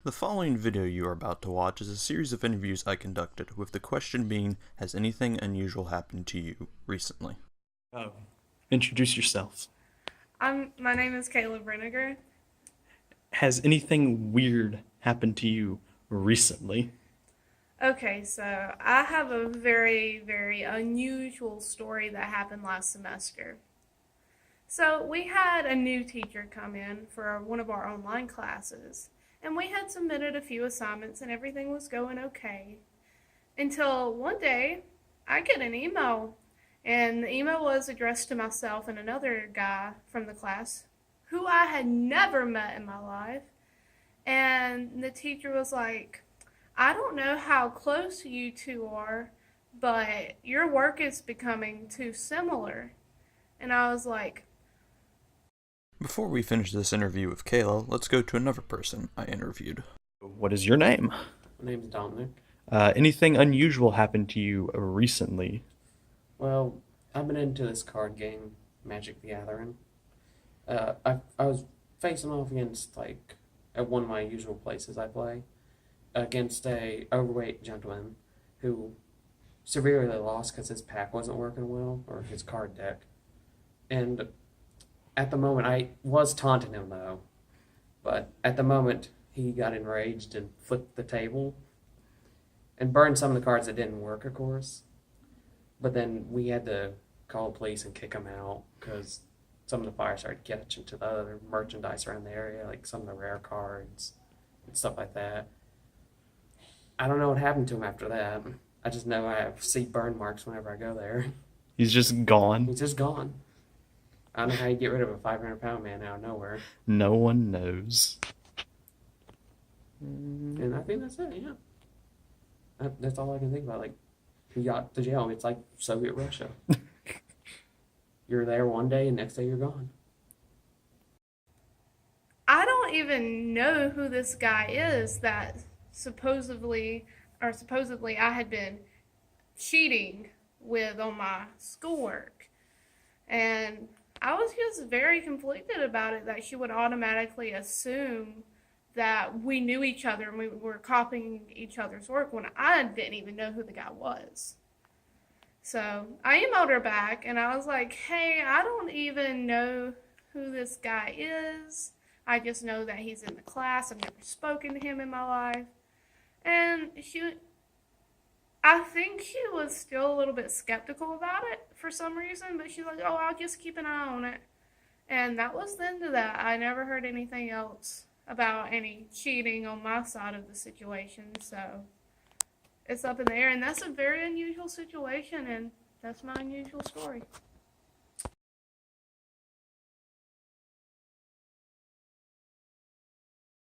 The following video you are about to watch is a series of interviews I conducted, with the question being, has anything unusual happened to you recently? Oh, introduce yourself. My name is Kayla Brenniger. Has anything weird happened to you recently? Okay, so I have a very, very unusual story that happened last semester. So we had a new teacher come in for one of our online classes, and we had submitted a few assignments and everything was going okay. Until one day, I get an email, and the email was addressed to myself and another guy from the class who I had never met in my life. And the teacher was like, I don't know how close you two are, but your work is becoming too similar. And I was like, Before we finish this interview with Kayla, let's go to another person I interviewed. What is your name? My name's Dominic. Anything unusual happened to you recently? Well, I've been into this card game, Magic the Gathering. I was facing off against, at one of my usual places I play, against a overweight gentleman who severely lost because his pack wasn't working well, or his card deck. And at the moment, I was taunting him, though. But at the moment, he got enraged and flipped the table and burned some of the cards that didn't work, of course. But then we had to call the police and kick him out because some of the fire started catching to the other merchandise around the area, like some of the rare cards and stuff like that. I don't know what happened to him after that. I just know I see burn marks whenever I go there. He's just gone. He's just gone. I don't know how you get rid of a 500-pound man out of nowhere. No one knows. And I think that's it, yeah. That's all I can think about. Like, he got to jail. It's like Soviet Russia. You're there one day and next day you're gone. I don't even know who this guy is that supposedly I had been cheating with on my schoolwork. And I was just very conflicted about it that she would automatically assume that we knew each other and we were copying each other's work when I didn't even know who the guy was. So I emailed her back and I was like, hey, I don't even know who this guy is. I just know that he's in the class. I've never spoken to him in my life. And I think she was still a little bit skeptical about it for some reason, but she's like, oh, I'll just keep an eye on it. And that was the end of that. I never heard anything else about any cheating on my side of the situation, so it's up in the air. And that's a very unusual situation, and that's my unusual story.